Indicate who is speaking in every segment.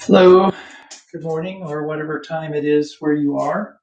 Speaker 1: Hello, good morning, or whatever time it is where you are.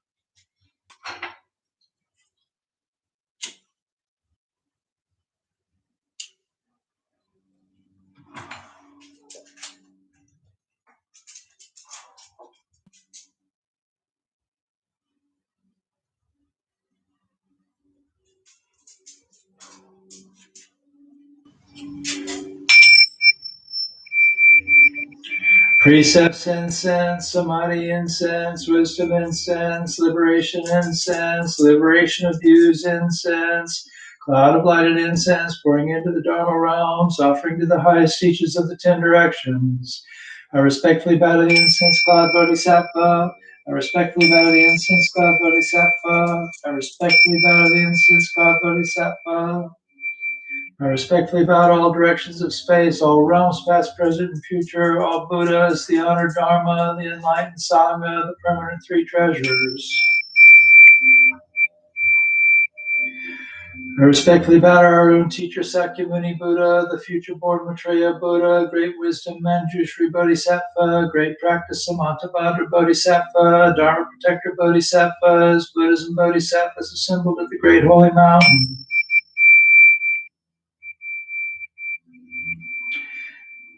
Speaker 1: Precepts incense, samadhi incense, wisdom incense, liberation of views incense, cloud of lighted incense, pouring into the Dharma realms, offering to the highest teachers of the 10 directions. I respectfully bow to the incense cloud bodhisattva. I respectfully bow to the incense cloud bodhisattva. I respectfully bow to the incense cloud bodhisattva. I respectfully bow to all directions of space, all realms, past, present, and future, all Buddhas, the honored Dharma, the enlightened Sangha, the permanent three treasures. I respectfully bow to our own teacher, Sakyamuni Buddha, the future born Maitreya Buddha, great wisdom, Manjushri Bodhisattva, great practice, Samantabhadra Bodhisattva, Dharma protector Bodhisattvas, Buddhas and Bodhisattvas assembled at the great holy mountain.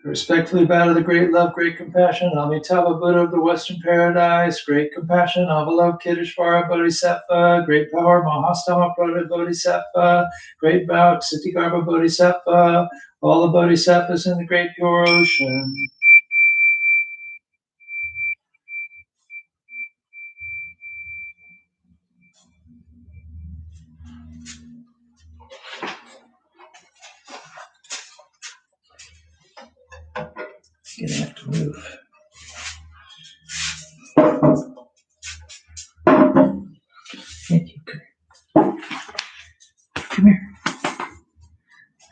Speaker 1: I respectfully bow to the great love, great compassion, Amitabha Buddha of the Western Paradise, great compassion, Avalokiteshvara Bodhisattva, great power, Mahastama Prada Bodhisattva, great bow, Ksitigarbha Bodhisattva, all the Bodhisattvas in the great pure ocean. Gonna have to move. Thank you. Come here.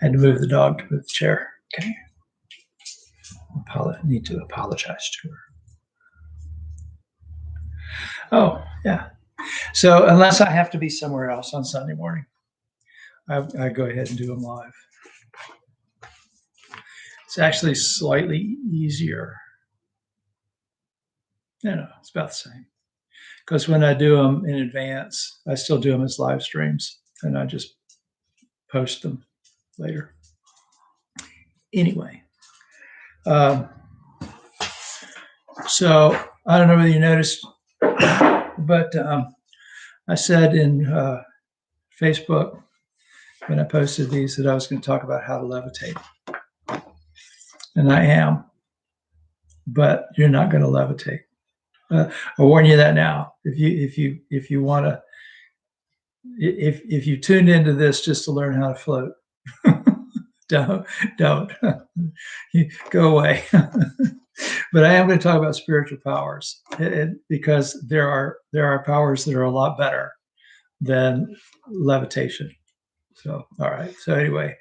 Speaker 1: I had to move the dog to move the chair. Okay. I need to apologize to her. Oh, yeah. So unless I have to be somewhere else on Sunday morning, I go ahead and do them live. It's actually slightly easier. No, it's about the same. Because when I do them in advance, I still do them as live streams, and I just post them later. Anyway, so I don't know whether you noticed, but I said in Facebook when I posted these that I was going to talk about how to levitate, and I am, but you're not going to levitate. I warn you that now. If you want to, if you tuned into this just to learn how to float, don't go away. But I am going to talk about spiritual powers, because there are powers that are a lot better than levitation. So, all right. So anyway,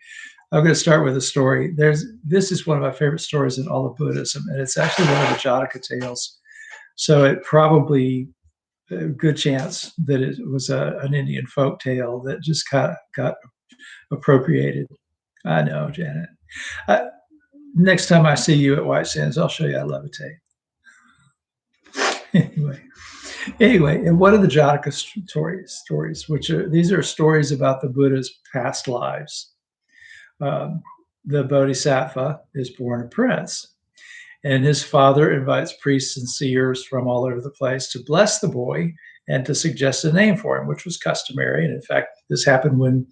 Speaker 1: I'm going to start with a story. This is one of my favorite stories in all of Buddhism, and it's actually one of the Jataka tales. So it probably a good chance that it was an Indian folk tale that just got appropriated. I know, Janet. Next time I see you at White Sands, I'll show you how to levitate. Anyway, and what are the Jataka stories? These are stories about the Buddha's past lives. The Bodhisattva is born a prince, and his father invites priests and seers from all over the place to bless the boy and to suggest a name for him, which was customary. And in fact, this happened when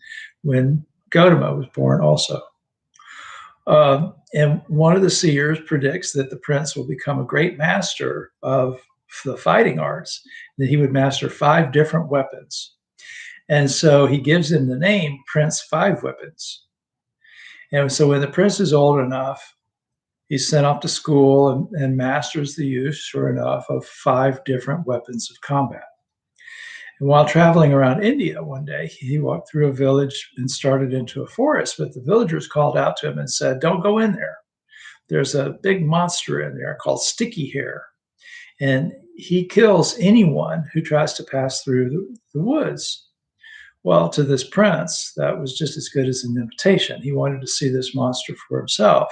Speaker 1: Gautama was born also. And one of the seers predicts that the prince will become a great master of the fighting arts, that he would master 5 different weapons. And so he gives him the name Prince Five Weapons. And so when the prince is old enough, he's sent off to school and masters the use, sure enough, of 5 different weapons of combat. And while traveling around India one day, he walked through a village and started into a forest, but the villagers called out to him and said, "Don't go in there. There's a big monster in there called Sticky Hair, and he kills anyone who tries to pass through the woods." Well, to this prince, that was just as good as an invitation. He wanted to see this monster for himself.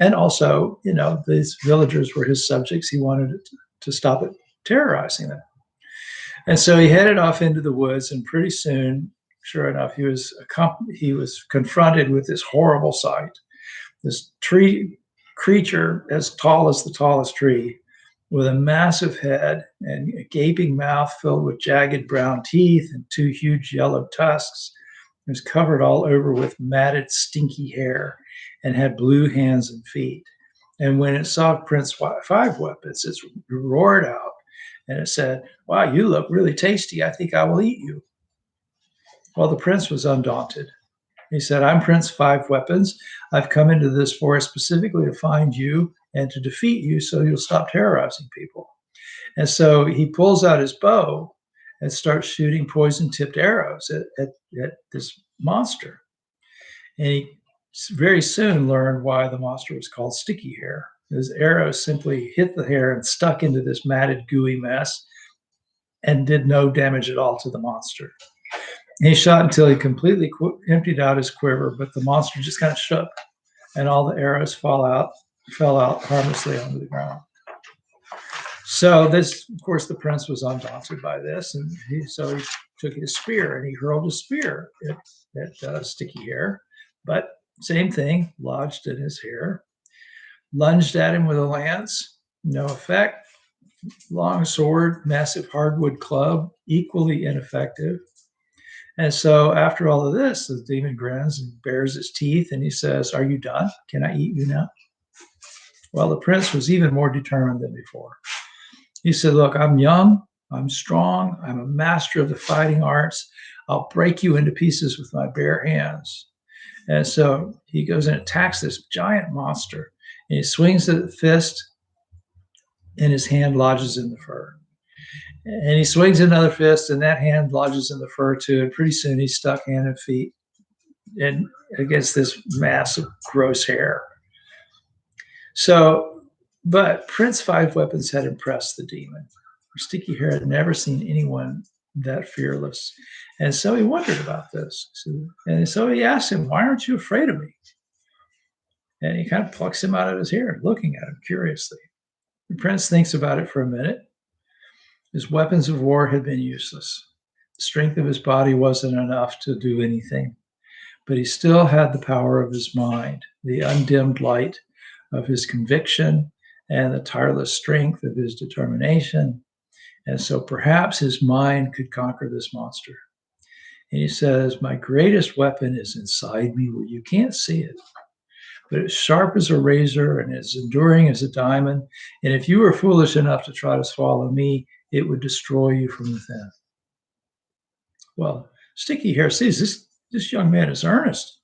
Speaker 1: And also, these villagers were his subjects. He wanted to stop it terrorizing them. And so he headed off into the woods, and pretty soon, sure enough, he was confronted with this horrible sight. This tree creature as tall as the tallest tree, with a massive head and a gaping mouth filled with jagged brown teeth and two huge yellow tusks. It was covered all over with matted, stinky hair and had blue hands and feet. And when it saw Prince Five Weapons, it roared out and it said, "Wow, you look really tasty. I think I will eat you." Well, the prince was undaunted. He said, "I'm Prince Five Weapons. I've come into this forest specifically to find you and to defeat you so you'll stop terrorizing people." And so he pulls out his bow and starts shooting poison tipped arrows at this monster. And he very soon learned why the monster was called Sticky Hair. His arrows simply hit the hair and stuck into this matted, gooey mess and did no damage at all to the monster. He shot until he completely emptied out his quiver, but the monster just kind of shook, and all the arrows fell out harmlessly onto the ground. So this, of course, the prince was undaunted by this, and so he took his spear and he hurled his spear at Sticky Hair, but same thing, lodged in his hair. Lunged at him with a lance, no effect. Long sword, massive hardwood club, equally ineffective. And so after all of this, the demon grins and bares his teeth and he says, "Are you done? Can I eat you now?" Well, the prince was even more determined than before. He said, "Look, I'm young, I'm strong, I'm a master of the fighting arts. I'll break you into pieces with my bare hands." And so he goes and attacks this giant monster. And he swings a fist, and his hand lodges in the fur. And he swings another fist, and that hand lodges in the fur too. And pretty soon he's stuck hand and feet and against this mass of gross hair. So, but Prince Five Weapons had impressed the demon. Sticky Hair had never seen anyone that fearless. And so he wondered about this. And so he asked him, "Why aren't you afraid of me?" And he kind of plucks him out of his hair, looking at him curiously. The prince thinks about it for a minute. His weapons of war had been useless. The strength of his body wasn't enough to do anything, but he still had the power of his mind, the undimmed light of his conviction, and the tireless strength of his determination. And so perhaps his mind could conquer this monster. And he says, "My greatest weapon is inside me where you can't see it, but it's sharp as a razor and as enduring as a diamond. And if you were foolish enough to try to swallow me, it would destroy you from within." Well, Sticky Hair sees this young man is earnest,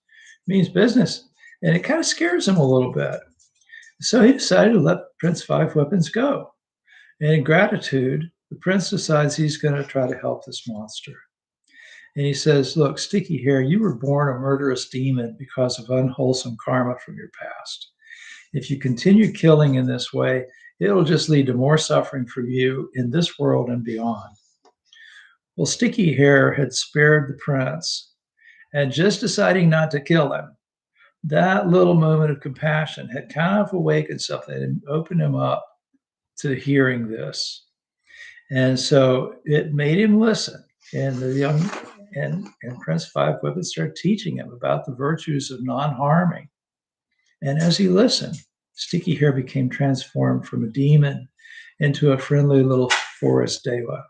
Speaker 1: means business, and it kind of scares him a little bit. So he decided to let Prince Five Weapons go. And in gratitude, the prince decides he's going to try to help this monster. And he says, "Look, Sticky Hair, you were born a murderous demon because of unwholesome karma from your past. If you continue killing in this way, it'll just lead to more suffering for you in this world and beyond." Well, Sticky Hair had spared the prince, and just deciding not to kill him, that little moment of compassion had kind of awakened something and opened him up to hearing this. And so it made him listen. And the young and Prince Five Weapons started teaching him about the virtues of non-harming. And as he listened, Sticky Hair became transformed from a demon into a friendly little forest deva.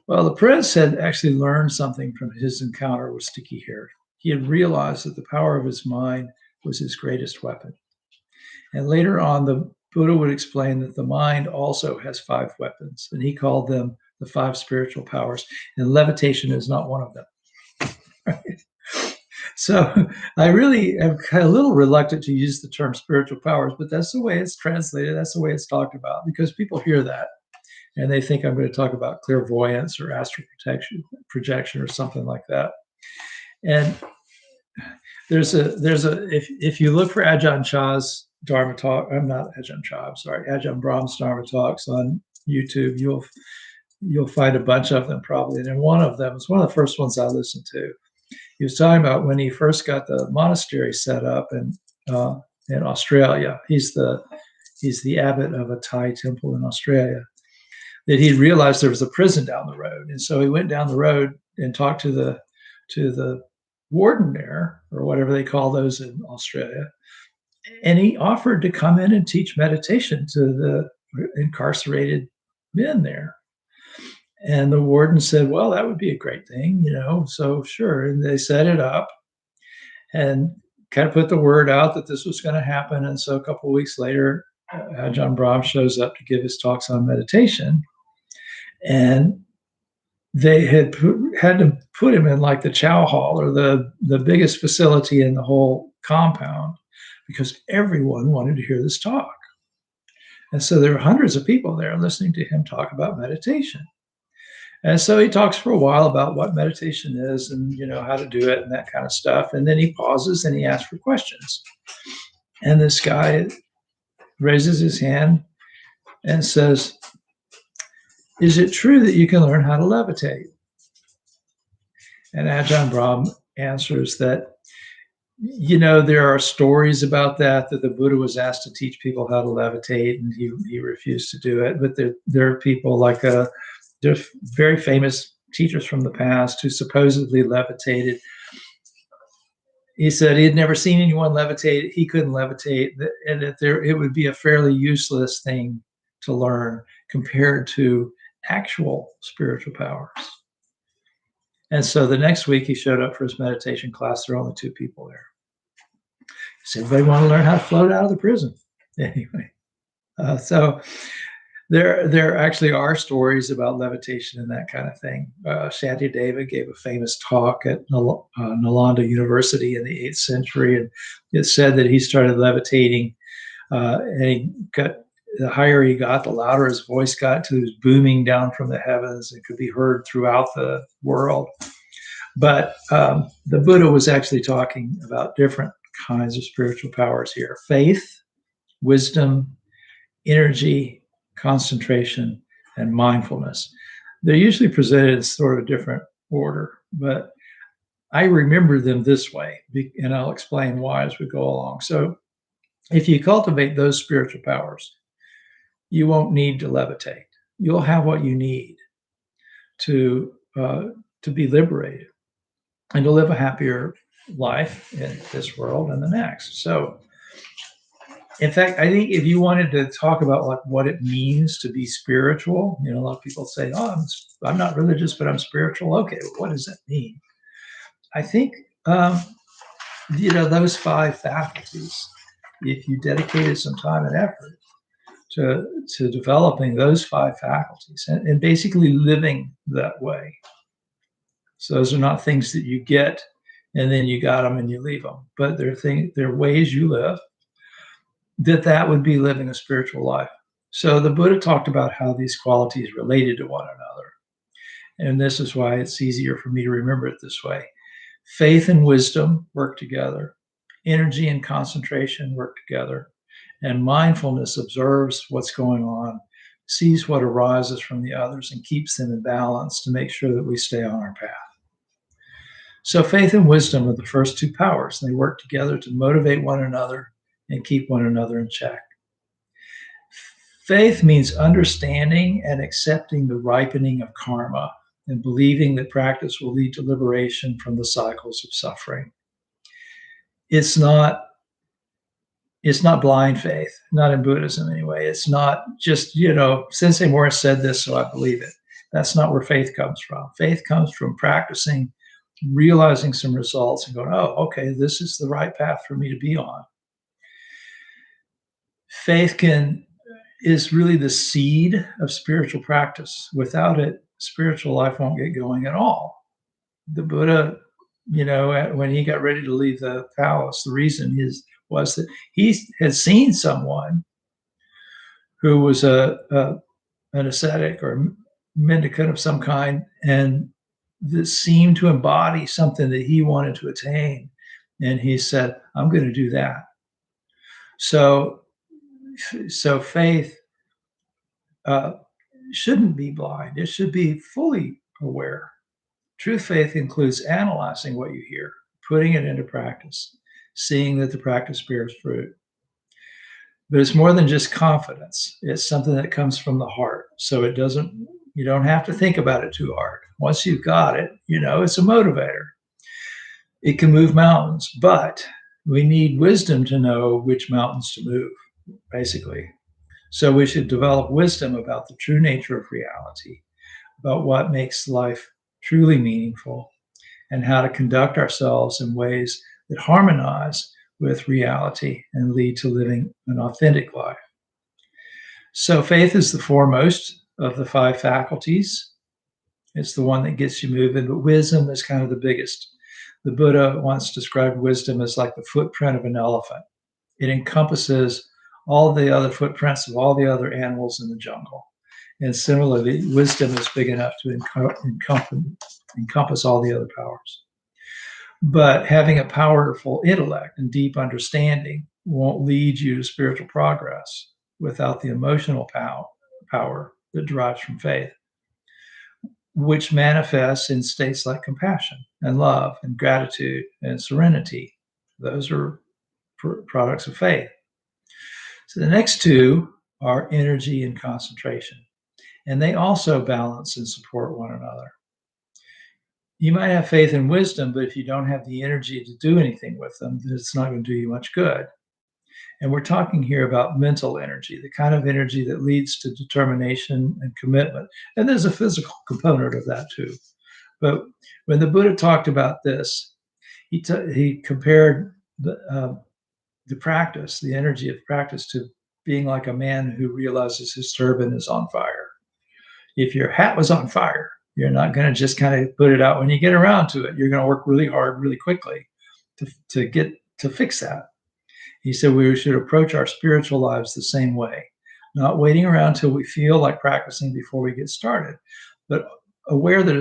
Speaker 1: Well, the prince had actually learned something from his encounter with Sticky Hair. He had realized that the power of his mind was his greatest weapon. And later on, the Buddha would explain that the mind also has five weapons, and he called them the five spiritual powers. And levitation is not one of them. Right? So I really am kind of a little reluctant to use the term spiritual powers, but that's the way it's translated. That's the way it's talked about, because people hear that and they think I'm going to talk about clairvoyance or astral projection or something like that. And if you look for Ajahn Chah's Dharma talk, I'm not Ajahn Chah, I'm sorry, Ajahn Brahm's Dharma talks on YouTube, you'll find a bunch of them probably. And one of them is one of the first ones I listened to. He was talking about when he first got the monastery set up, and in Australia. He's the abbot of a Thai temple in Australia. That he realized there was a prison down the road, and so he went down the road and talked to the warden there, or whatever they call those in Australia, and he offered to come in and teach meditation to the incarcerated men there. And the warden said, "Well, that would be a great thing, you know." So sure, and they set it up and kind of put the word out that this was going to happen. And so a couple of weeks later, Ajahn Brahm shows up to give his talks on meditation, and they had to put him in like the chow hall, or the biggest facility in the whole compound, because everyone wanted to hear this talk. And so there were hundreds of people there listening to him talk about meditation. And so he talks for a while about what meditation is, and how to do it and that kind of stuff. And then he pauses and he asks for questions. And this guy raises his hand and says, "Is it true that you can learn how to levitate?" And Ajahn Brahm answers that, there are stories about that the Buddha was asked to teach people how to levitate, and he refused to do it. But there are people like there's very famous teachers from the past who supposedly levitated. He said he had never seen anyone levitate. He couldn't levitate, and that it would be a fairly useless thing to learn compared to actual spiritual powers. And so the next week he showed up for his meditation class. There were only 2 people there. He said, "Everybody want to learn how to float out of the prison?" Anyway, so there actually are stories about levitation and that kind of thing. Shantideva gave a famous talk at Nalanda University in the 8th century, and it said that he started levitating, and the higher he got, the louder his voice got, till he was booming down from the heavens and could be heard throughout the world. But the Buddha was actually talking about different kinds of spiritual powers here: faith, wisdom, energy, concentration, and mindfulness. They're usually presented in sort of a different order, but I remember them this way, and I'll explain why as we go along. So if you cultivate those spiritual powers, you won't need to levitate. You'll have what you need to be liberated and to live a happier life in this world and the next. So in fact, I think if you wanted to talk about like what it means to be spiritual, a lot of people say, "Oh, I'm not religious, but I'm spiritual." Okay, well, what does that mean? I think those 5 faculties, if you dedicated some time and effort to developing those 5 faculties and basically living that way. So those are not things that you get and then you got them and you leave them, but they're ways you live. That would be living a spiritual life. So the Buddha talked about how these qualities related to one another. And this is why it's easier for me to remember it this way. Faith and wisdom work together. Energy and concentration work together. And mindfulness observes what's going on, sees what arises from the others, and keeps them in balance to make sure that we stay on our path. So faith and wisdom are the first 2 powers. They work together to motivate one another and keep one another in check. Faith means understanding and accepting the ripening of karma and believing that practice will lead to liberation from the cycles of suffering. It's not blind faith, not in Buddhism anyway. It's not just, Sensei Morris said this, so I believe it. That's not where faith comes from. Faith comes from practicing, realizing some results and going, "Oh, okay, this is the right path for me to be on." Faith is really the seed of spiritual practice. Without it, spiritual life won't get going at all. The Buddha, when he got ready to leave the palace, the reason was that he had seen someone who was an ascetic or mendicant of some kind, and this seemed to embody something that he wanted to attain. And he said, "I'm going to do that." So faith shouldn't be blind. It should be fully aware. True faith includes analyzing what you hear, putting it into practice, seeing that the practice bears fruit, But it's more than just confidence. It's something that comes from the heart. So you don't have to think about it too hard. Once you've got it, it's a motivator. It can move mountains, but we need wisdom to know which mountains to move, basically. So we should develop wisdom about the true nature of reality, about what makes life truly meaningful, and how to conduct ourselves in ways that harmonize with reality and lead to living an authentic life. So faith is the foremost of the five faculties. It's the one that gets you moving, but wisdom is kind of the biggest. The Buddha once described wisdom as like the footprint of an elephant. It encompasses all the other footprints of all the other animals in the jungle. And similarly, wisdom is big enough to encompass all the other powers. But having a powerful intellect and deep understanding won't lead you to spiritual progress without the emotional power that derives from faith, which manifests in states like compassion and love and gratitude and serenity. Those are products of faith. So the next two are energy and concentration, and they also balance and support one another. You might have faith and wisdom, but if you don't have the energy to do anything with them, then it's not going to do you much good. And we're talking here about mental energy, the kind of energy that leads to determination and commitment. And there's a physical component of that too. But when the Buddha talked about this, he compared the practice, the energy of practice, to being like a man who realizes his turban is on fire. If your hat was on fire, you're not going to just kind of put it out when you get around to it. You're going to work really hard, really quickly to fix that. He said we should approach our spiritual lives the same way, not waiting around till we feel like practicing before we get started, but aware that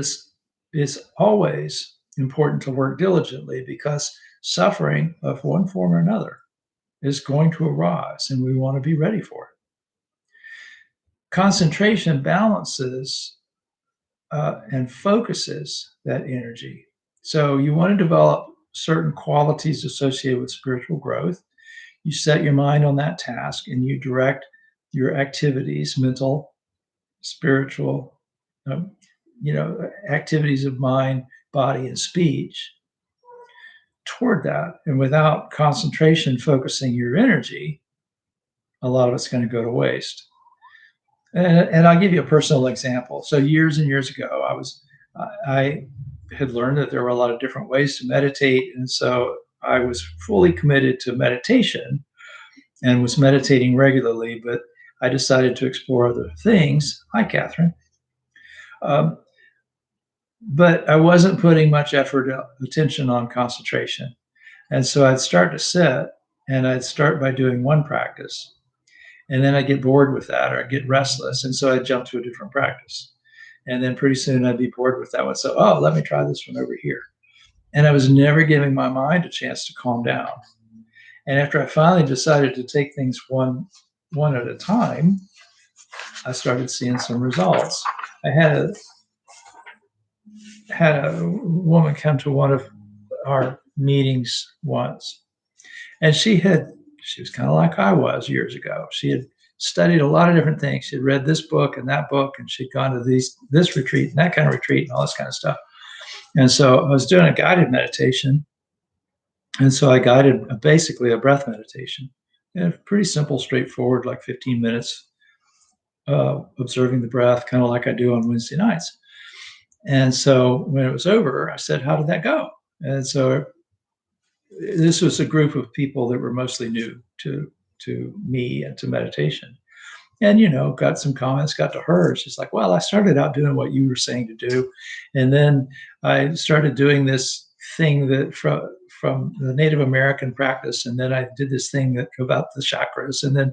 Speaker 1: it's always important to work diligently because suffering of one form or another is going to arise and we want to be ready for it. Concentration balances and focuses that energy. So you want to develop certain qualities associated with spiritual growth. You set your mind on that task and you direct your activities, mental, spiritual, activities of mind, body, and speech toward that. And without concentration, focusing your energy, a lot of it's going to go to waste. And I'll give you a personal example. So years and years ago, I had learned that there were a lot of different ways to meditate. And so I was fully committed to meditation and was meditating regularly, but I decided to explore other things. Hi, Catherine. But I wasn't putting much attention on concentration. And so I'd start to sit and I'd start by doing one practice. And then I'd get bored with that or I'd get restless. And so I'd jump to a different practice. And then pretty soon I'd be bored with that one. So, let me try this one over here. And I was never giving my mind a chance to calm down. And after I finally decided to take things one at a time, I started seeing some results. I had a woman come to one of our meetings once, and she was kind of like I was years ago. She had studied a lot of different things. She had read this book and that book, and she'd gone to this retreat and that kind of retreat and all this kind of stuff. And so I was doing a guided meditation. And so I guided basically a breath meditation. And pretty simple, straightforward, like 15 minutes, observing the breath, kind of like I do on Wednesday nights. And so when it was over, I said, "How did that go?" And so this was a group of people that were mostly new to me and to meditation. And, got some comments, got to her. She's like, "Well, I started out doing what you were saying to do. And then I started doing this thing that from the Native American practice. And then I did this thing about the chakras. And then,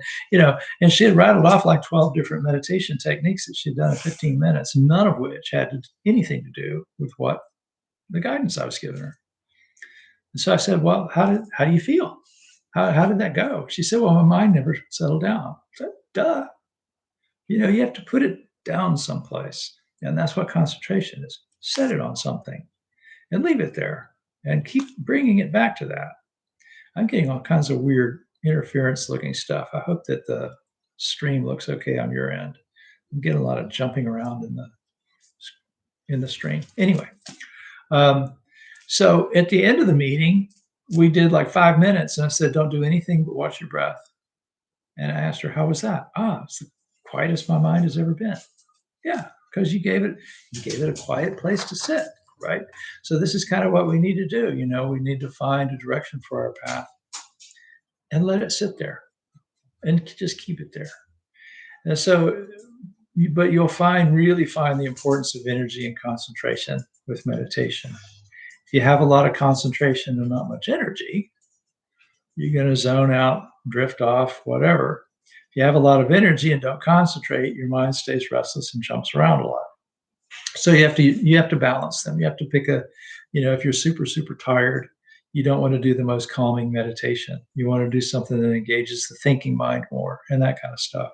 Speaker 1: and she had rattled off like 12 different meditation techniques that she'd done in 15 minutes, none of which had anything to do with what the guidance I was giving her. And so I said, "Well, how do you feel? How did that go?" She said, "Well, my mind never settled down." I said, "Duh. You have to put it down someplace. And that's what concentration is. Set it on something and leave it there and keep bringing it back to that." I'm getting all kinds of weird interference looking stuff. I hope that the stream looks okay on your end. I'm getting a lot of jumping around in the stream. Anyway, so at the end of the meeting, we did like 5 minutes, and I said, "Don't do anything but watch your breath." And I asked her, "How was that?" It's the quietest my mind has ever been. Yeah, because you gave it a quiet place to sit, right? So this is kind of what we need to do. We need to find a direction for our path and let it sit there and just keep it there. And so, but you'll really find the importance of energy and concentration with meditation. If you have a lot of concentration and not much energy, you're going to zone out, drift off, whatever. If you have a lot of energy and don't concentrate, your mind stays restless and jumps around a lot. So you have to balance them. You have to pick if you're super, super tired, you don't want to do the most calming meditation. You want to do something that engages the thinking mind more and that kind of stuff.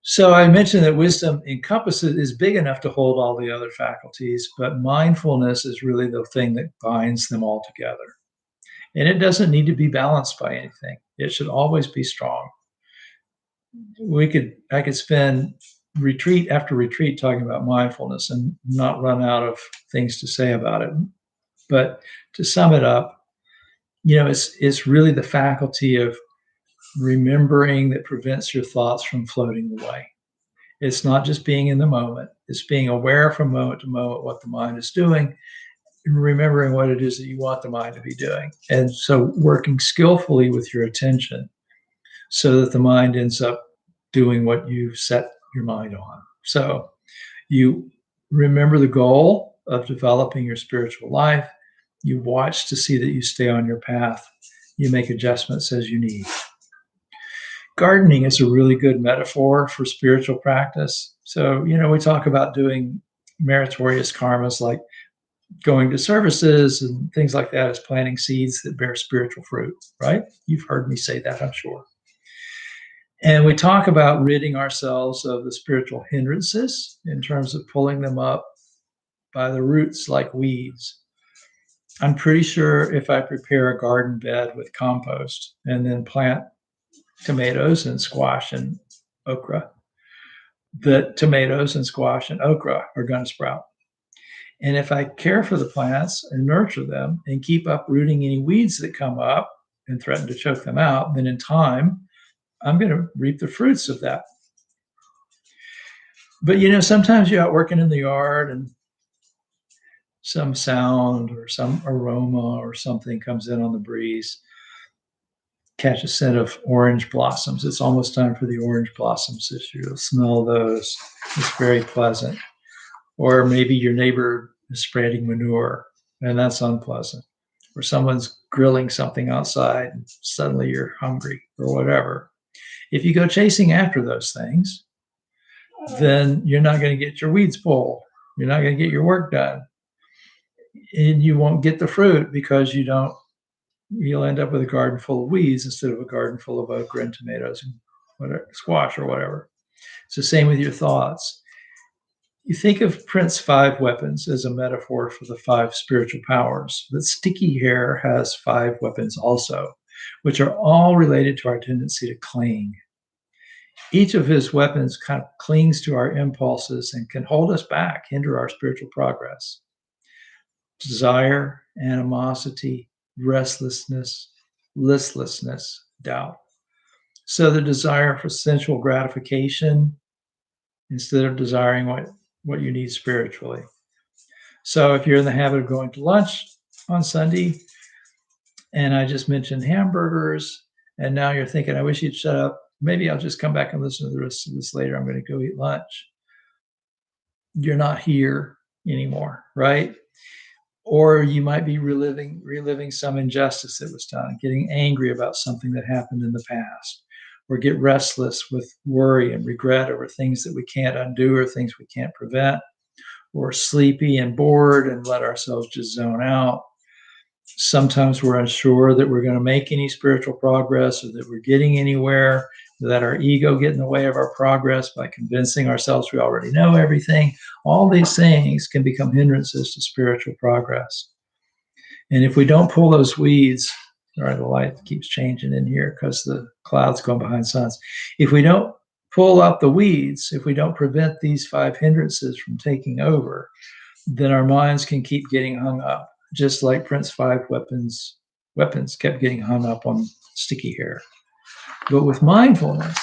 Speaker 1: So I mentioned that wisdom is big enough to hold all the other faculties, but mindfulness is really the thing that binds them all together. And it doesn't need to be balanced by anything. It should always be strong. I could spend retreat after retreat talking about mindfulness and not run out of things to say about it. But to sum it up, it's really the faculty of remembering that prevents your thoughts from floating away. It's not just being in the moment. It's being aware from moment to moment what the mind is doing and remembering what it is that you want the mind to be doing. And so working skillfully with your attention so that the mind ends up doing what you set your mind on. So you remember the goal of developing your spiritual life. You watch to see that you stay on your path. You make adjustments as you need. Gardening is a really good metaphor for spiritual practice. So, we talk about doing meritorious karmas like going to services and things like that as planting seeds that bear spiritual fruit, right? You've heard me say that, I'm sure. And we talk about ridding ourselves of the spiritual hindrances in terms of pulling them up by the roots like weeds. I'm pretty sure if I prepare a garden bed with compost and then plant tomatoes and squash and okra, that tomatoes and squash and okra are going to sprout. And if I care for the plants and nurture them and keep uprooting any weeds that come up and threaten to choke them out, then in time, I'm going to reap the fruits of that. But, sometimes you're out working in the yard and some sound or some aroma or something comes in on the breeze. Catch a scent of orange blossoms. It's almost time for the orange blossoms this year. You'll smell those. It's very pleasant. Or maybe your neighbor is spreading manure, and that's unpleasant. Or someone's grilling something outside, and suddenly you're hungry or whatever. If you go chasing after those things, then you're not going to get your weeds pulled. You're not going to get your work done. And you won't get the fruit because you'll end up with a garden full of weeds instead of a garden full of okra and tomatoes and whatever, squash or whatever. It's the same with your thoughts. You think of Prince's 5 weapons as a metaphor for the 5 spiritual powers, but sticky hair has 5 weapons also, which are all related to our tendency to cling. Each of his weapons kind of clings to our impulses and can hold us back, hinder our spiritual progress. Desire, animosity, restlessness, listlessness, doubt. So the desire for sensual gratification instead of desiring what you need spiritually. So if you're in the habit of going to lunch on Sunday, and I just mentioned hamburgers, and now you're thinking, I wish you'd shut up. Maybe I'll just come back and listen to the rest of this later. I'm going to go eat lunch. You're not here anymore, right? Or you might be reliving some injustice that was done, getting angry about something that happened in the past, or get restless with worry and regret over things that we can't undo or things we can't prevent, or sleepy and bored and let ourselves just zone out. Sometimes we're unsure that we're going to make any spiritual progress or that we're getting anywhere, that our ego get in the way of our progress by convincing ourselves we already know everything. All these things can become hindrances to spiritual progress. And if we don't pull those weeds, Right, the light keeps changing in here because the clouds go behind suns. If we don't pull up the weeds, if we don't prevent these 5 hindrances from taking over, then our minds can keep getting hung up, just like Prince Five weapons kept getting hung up on sticky hair. But with mindfulness,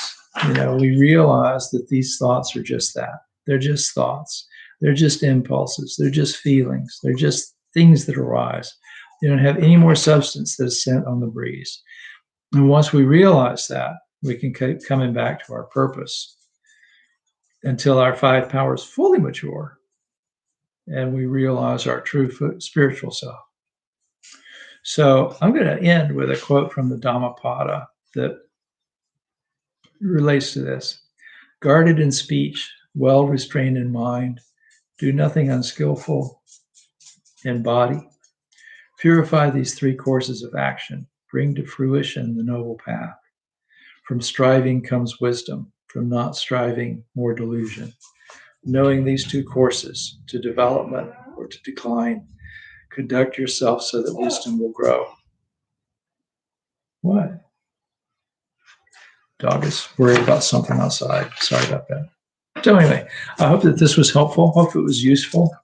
Speaker 1: we realize that these thoughts are just that. They're just thoughts. They're just impulses. They're just feelings. They're just things that arise. They don't have any more substance that's sent on the breeze. And once we realize that, we can keep coming back to our purpose until our 5 powers fully mature and we realize our true spiritual self. So I'm going to end with a quote from the Dhammapada that relates to this. Guarded in speech, well restrained in mind, do nothing unskillful in body. Purify these 3 courses of action, bring to fruition the noble path. From striving comes wisdom, from not striving, more delusion. Knowing these 2 courses, to development or to decline, conduct yourself so that wisdom will grow. What? Dog is worried about something outside. Sorry about that. So anyway, I hope that this was helpful. Hope it was useful.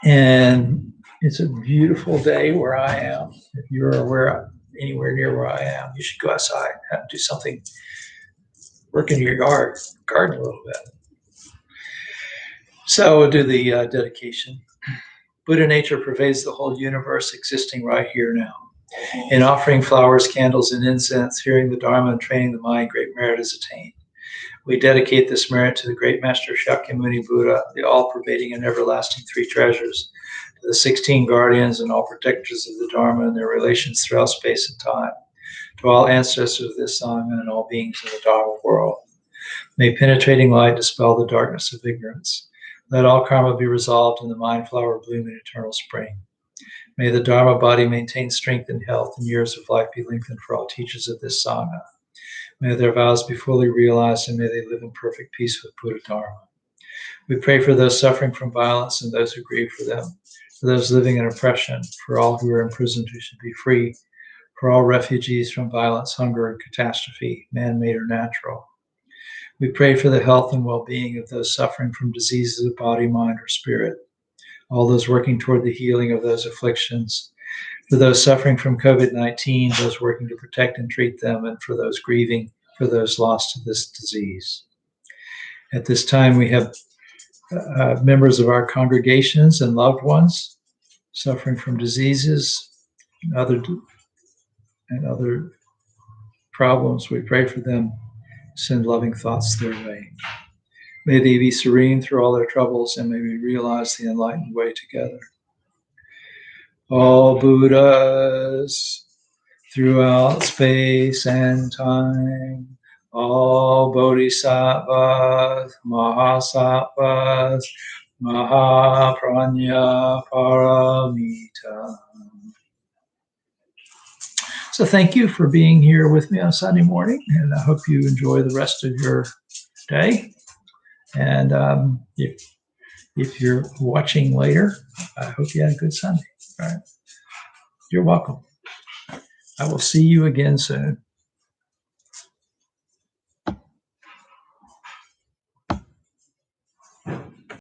Speaker 1: And it's a beautiful day where I am. If you're anywhere near where I am, you should go outside and do something, work in your yard, garden a little bit. So we'll do the dedication. Buddha nature pervades the whole universe, existing right here now. In offering flowers, candles, and incense, hearing the Dharma and training the mind, great merit is attained. We dedicate this merit to the great Master Shakyamuni Buddha, the all-pervading and everlasting 3 treasures, to the 16 guardians and all protectors of the Dharma and their relations throughout space and time, to all ancestors of this Sangha and all beings in the Dharma world. May penetrating light dispel the darkness of ignorance. Let all karma be resolved and the mind flower bloom in eternal spring. May the Dharma body maintain strength and health, and years of life be lengthened for all teachers of this Sangha. May their vows be fully realized, and may they live in perfect peace with Buddha Dharma. We pray for those suffering from violence and those who grieve for them, for those living in oppression, for all who are imprisoned who should be free, for all refugees from violence, hunger, and catastrophe, man-made or natural. We pray for the health and well-being of those suffering from diseases of body, mind, or spirit, all those working toward the healing of those afflictions, for those suffering from COVID-19, those working to protect and treat them, and for those grieving for those lost to this disease. At this time, we have members of our congregations and loved ones suffering from diseases and other problems. We pray for them, send loving thoughts their way. May they be serene through all their troubles, and may we realize the enlightened way together. All Buddhas throughout space and time, all Bodhisattvas, Mahasattvas, Mahapranya Paramita. So thank you for being here with me on Sunday morning, and I hope you enjoy the rest of your day. And if you're watching later, I hope you had a good Sunday. All right. You're welcome. I will see you again soon.